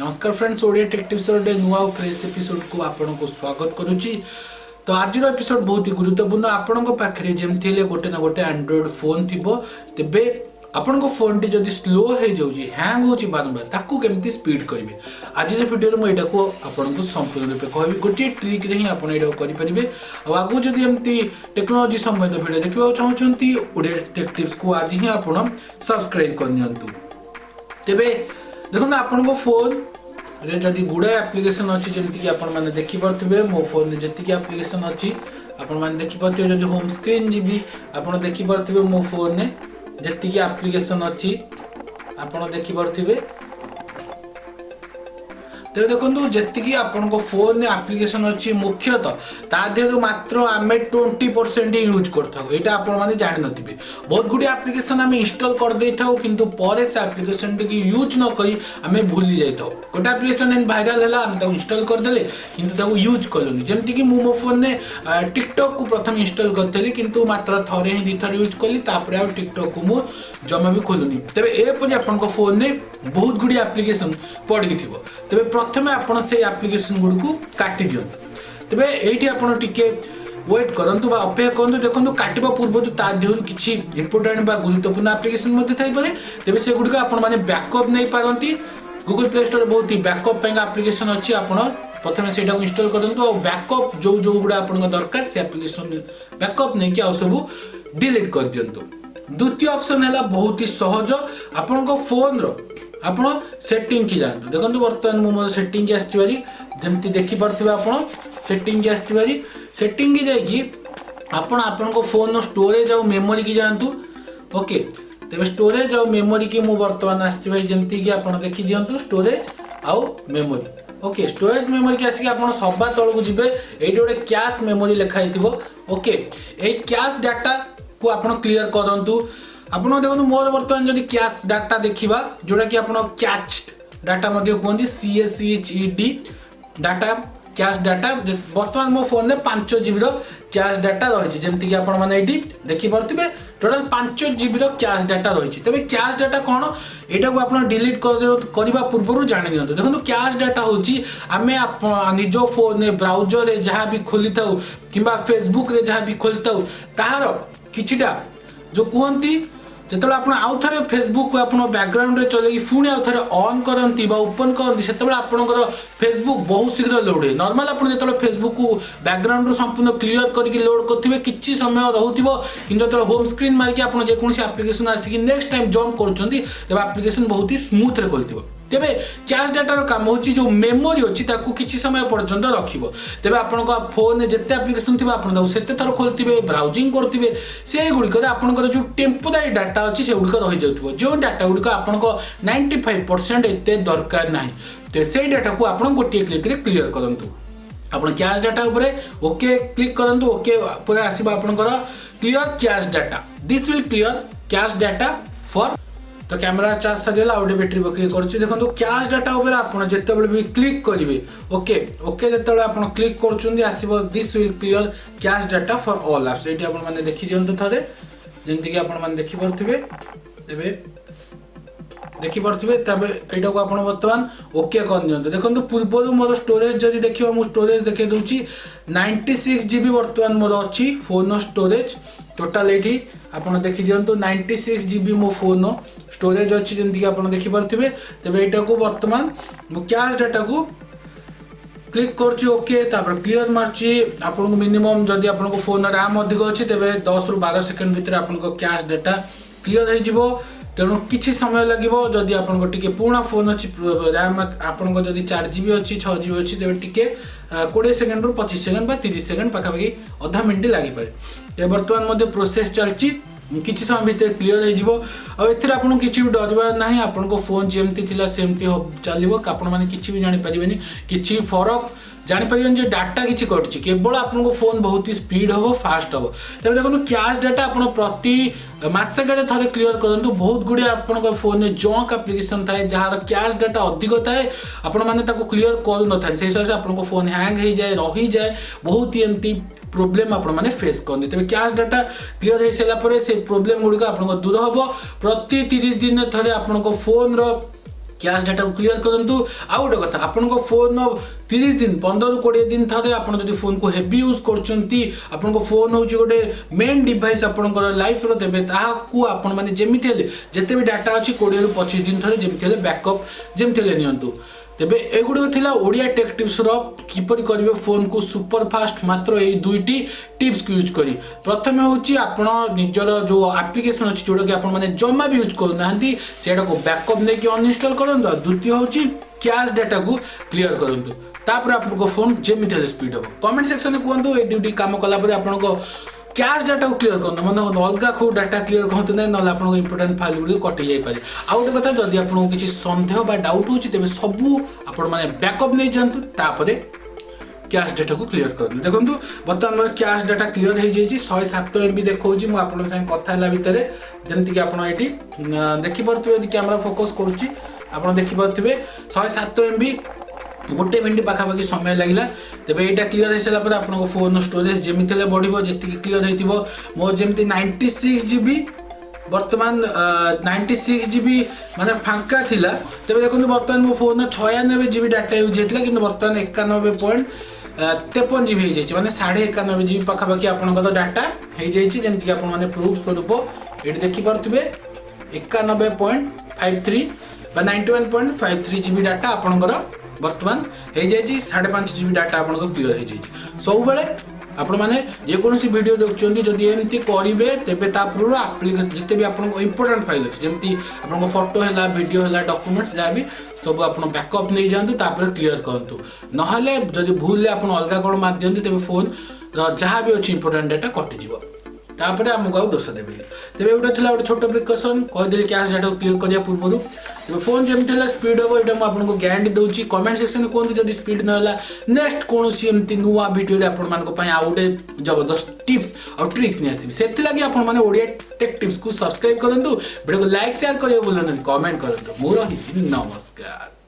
नमस्कार friends, Odia take tips रे नुआ और फ्रेश एपिसोड को आपन को स्वागत करूची। तो आज एपिसोड बहुत ही गुरुत्वपूर्ण। आपन को पाखरे जेमथि ले गोटे ना गोटे एंड्रॉइड फोन थिबो, तेबे आपन को फोन टी जदी स्लो हे जाउची, हैंग होची बारंबार, ताकू केमती स्पीड करिवे। आज जे वीडियो रे म एटा को आपन को संपूर्ण रूप कहबी। गोटे ट्रिक रे ही आपन एटा करि परिबे। आ आगु जदी एमती टेक्नोलॉजी संबंधित वीडियो देखिबा चाहछंती, ओडिया टेक टिप्स को आज ही आपन सब्सक्राइब करनियंतु। तेबे देखो आपन को फोन रे जदि गुड़ाए एप्लिकेशन अच्छी जमीक आपने देखिपे, मो फोन में जी एप्लिकेशन अच्छी आपने देखिपे। जब होम स्क्रीन जी आप देखिपे, मो फोन में जी एप्लिकेशन अच्छी आप देखिपे। तेरे देखो जी आपण फोन में एप्लिकेशन अच्छी मुख्यतः तादेह मात्र आम 20% यूज करता आपने जान थे। बहुत गुड़ी एप्लिकेशन आम इंस्टॉल कर दे था, किंतु पर से एप्लिकेशन टी यूज न करी आम भूली जाता। गोटे एप्लिकेशन भाइराल है, आम इंस्टॉल करदे किंतु यूज कलुनी। जमती कि मो फोन में टिकटॉक को प्रथम इंस्टॉल करी, किंतु मात्र थरे ही दुथर यूज कली, टिकटॉक को मुझे जमा भी खोलुनी। तेज एपरी आपण फोन में बहुत गुड़ी एप्लिकेशन पड़ी थी, तेज प्रथमे आपण से एप्लिकेशन गुड़ को काटी दियंतु। तेबे एठी आपण टिके वेट करंतु बा अपेक्षा करंतु। देखंतु काटिबा पूर्व ता देहरु किछि इंपोर्टेंट बा गुरुत्वपूर्ण एप्लिकेशन मध्ये थाई पारे, तेबे से गुडी को आपण माने बैकअप नै पारंती। गूगल प्ले स्टोर बहुत ही बैकअप पेंगा एप्लिकेशन अछि। आपण प्रथमे सेटा को इंस्टॉल करंतु और बैकअप जो गुडा आपण दरकार से एप्लिकेशन बैकअप नै कि आ सब डिलीट कर दियंतु। द्वितीय ऑप्शन है बहुत ही सहज। आपण को फोन रो आपण सेटिंग की जानतु। देखंतु वर्तमान मो सेटिंग की आस्तिबारी जेमति देखि परथिबा, आपण सेटिंग की आस्तिबारी सेटिंग की जाई आपण को फोन नो स्टोरेज और मेमोरी की जानतु। ओके, तेबे स्टोरेज और मेमोरी की मो वर्तमान आस्ति भाई जेमति कि आपण देखि दियंतु स्टोरेज और मेमोरी। ओके, स्टोरेज मेमोरी की आसी आपण सबा तळ को जिबे, एठी गोटे कैश मेमोरी लिखा हिथिबो। ओके, ए कैश डाटा को आपण क्लियर करंतु। आपण देखो मोर बर्तमान जदि कैश डाटा देखिबा, जोड़ा कि आपण कैच डाटा मध्ये कहंती CACHED डाटा कैश डाटा। बर्तमान मो फोन में 5 GB रो कैश डाटा रही, जमती कि आपण माने एठी देखि परथिबे टोटल 5 GB रो कैश डाटा रही। तबे कैश डाटा कोन, एटा को आपण डिलीट करबा पूर्वरु जानि नियंतु। देखो कैश डाटा होची आमे निजो फोन में ब्राउजर रे जहां भी खोली थाउ किबा फेसबुक रे जहां भी खोली थाउ, ताहार किछिटा जो कहंती जिते आप आउ थे फेसबुक को बैकग्राउंड रे चले पुणी आउ थे ऑन करती ओपन करती, से आपंकर फेसबुक बहुत शीघ्र लोड है। नॉर्मल आप जो फेसबुक को बैकग्राउंड रू संपूर्ण क्लियर करके लोड करेंगे किसी समय रोथिबो, किंतु जो होम स्क्रीन मारिकी आप जेकोसी एप्लिकेशन आसिक नेक्स्ट टाइम जंप करुँच, तेज एप्लिकेशन बहुत ही स्मूथ रे खोलथिबो। तेबे कैश डाटार काम होची जो मेमोरी अच्छी ताकू किछि समय पर्यंत रखिबो। तेबे आपण को फोन जेते एप्लिकेशन थिबा आपण दाउ सेते थर खोलथिबे, ब्राउजिंग करथिबे, से गुडी करे आपण को जो टेम्पोरारी डाटा अच्छी से गुडी रहि जाउथिबो। जो डाटा गुडी को आपण को 95% एते दरकार नाही, ते से डाटा को आपण गोटे क्लिक रे क्लियर करंतु। आपण कैश डाटा ऊपर ओके क्लिक करंतु। ओके पूरा आसीबा आपनकर clear cache data. This will clear cache data for. तो कैमरा चार्ज सरिला और बैटरी पकई करछि। देखो कैश डाटा ऊपर आपण जेतेबेले भी क्लिक करिवे, ओके ओके जेतेबेले आपण क्लिक करछुंदी आसीबो this will clear cache data for all apps. एटी आपण माने देखि दियंतु थरे, जेंति कि आपण माने देखि परथिबे। तेबे देखि परथिबे, तबे एटा को आपण वर्तमान ओके कर दियंतु। देखो पूर्वरु मोर स्टोरेज जदि देखिबा, मु स्टोरेज देखे दउची 96 GB वर्तमान मोर अछि फोन स्टोरेज। टोटल एठी आपण देखि दियंतु 96 GB मो फोन स्टोरेज अच्छी, जमीक आप देखिपे। तेज यहाँ को बर्तमान कैश डाटा को क्लिक कर ओके, क्लियर मार्ची। आपको मिनिमम जदि आप फोन रैम अधिक अच्छी, तेज 10 ରୁ 12 सेकेंड भितर आप कैश डाटा क्लियर हो। तेणु किसी समय लगे जदि आप पुराना फोन अच्छी रैम आपको जदि 4 GB अच्छी 6 GB अच्छी, तेज टे 20 सेकेंड रू 25 सेकेंड 30 सेकेंड पाखापाखि अधा मिनिट लगी पारे। बर्तमान प्रोसेस चलती, किसी समय भितर क्लियर हो। आपको किसी भी डरबार ना, आपको फोन जमती थी सेमती चलो। आपने किसी भी जानीपारे, किसी फरक जानीपारे जो डाटा किसी कटुच्ची, केवल आपको फोन बहुत ही स्पीड हम फास्ट हम। तब देखो कैश डाटा आप प्रति मसक थे क्लियर करूँ। बहुत गुड़े आप फोन में जंक एप्लिकेशन थाए जार कैश डाटा अधिक थाए, आपण मैंने क्लियर करूँ न था, से हिसाब से आपको फोन हैंग हो जाए रही जाए, बहुत ही एमती प्रोब्लेम आपण माने फेस करनी। तेज कैश डाटा क्लियर हो सारापर से प्रोब्लेम गुड़िक आप दूर हम। प्रति 30 दिन थे आपको फोन कैश डाटा को क्लियर करूँ। आउ गोटे कथा आपण फोन 30 दिन 15-20 दिन थे आप फोन को हेवी यूज कर फोन हूँ गोटे मेन डिवाइस आपंकर लाइफ देवे ताकू मैंने जमी जिते भी डाटा अच्छी 20-25 दिन थे जमी बैकअप जमी नियंतु। तेबे एगुड़िक थिला ओडिया टेक टिप्स किपरि करिवे फोन को सुपर फास्ट मात्र यही दुईटी टिप्स को यूज करी। प्रथम होची आपण निजर जो एप्लिकेशन अच्छी जोड़ा कि आपण माने जमा भी यूज करना सेटा को बैकअप नहीं अनइंस्टॉल करंतु। द्वितीय होची कैश डाटा को क्लियर करंतु। तापर आपनको फोन जेमिति हेले स्पीड हो। कमेंट सेक्शन में कहंतु ए दुईटी काम कला परे आपनको कैश डाटा को क्लियर करना मैंने अलग खूब डाटा क्लियर कहते ना ना आप इंपोर्टाट फाइल गुड़िक कटि जापे। आउ गोटे कथा जदि आपको किसी सन्देह बा डाउट हो तेज सबू आपण बैकअप नहीं जातु तापर कैश डाटा को क्लियर कर देखो बर्तमान मोर कैश डाटा क्लियर हो जाए 107 MB देखा मुझे आपंक कथा भितर जमीक आप देखिपे यदि कैमरा फोकस करुँच देखिपे 107 MB 1 मिनिट पाखापाखि समय लगे। तेज यहाँ क्लीयर हो सारापर आप फोन स्टोरेज जमी बढ़ो जी क्लीयर हो मोर जमी 96 GB बर्तमान 96 GB माने फांका थिला। तेज देखो बर्तमान मो फोन 96 GB डाटा यूज होता कि बर्तमान 91.53 GB हो जाए मैंने 91.5 GB पाखापाखि आपंकर डाटा हो जाए जमीक आपने प्रूफ स्वरूप ये देखिपे 91.53 91.53 GB डाटा आपंकर बर्तमान हो जाए 5.5 GB डाटा आपको क्लीयर हो जाए। सब बेले आपण मैंने जेकोसी वीडियो देखुं जदि एमती करेंगे तेज पूर्व जिते भी आप इंपोर्टाट फाइल अच्छे जमी आप फोटो है वीडियो है डॉक्यूमेंट्स जहाँ भी सब आप बैकअप नहीं जातु क्लीयर करूँ ना जब भूल आप अलग कौन मार दिखते तेज फोन जहाँ भी अच्छी इंपोर्टाट डाटा कटिज तापर आमको आउ दोष देवे। तेज गोटे थी गोटे छोट प्रिकसन कहदेली कैश डाटा को क्लियर करने पूर्व तेज फोन जमी स्पीड हम यहाँ आपको गारंटी दूसरी। कमेंट सेक्शन में कहते जब स्पीड ना नेक्स्ट कौन एमती नुआ भिडियो आउ गोटे जबरदस्त टिप्स और ट्रिक्स नहीं आसबि से आपने ओडिया टेक टिप्स को सब्सक्राइब करूँ वीडियो को लाइक शेयर करेंगे बोलते कमेंट करूँ। मोर नमस्कार।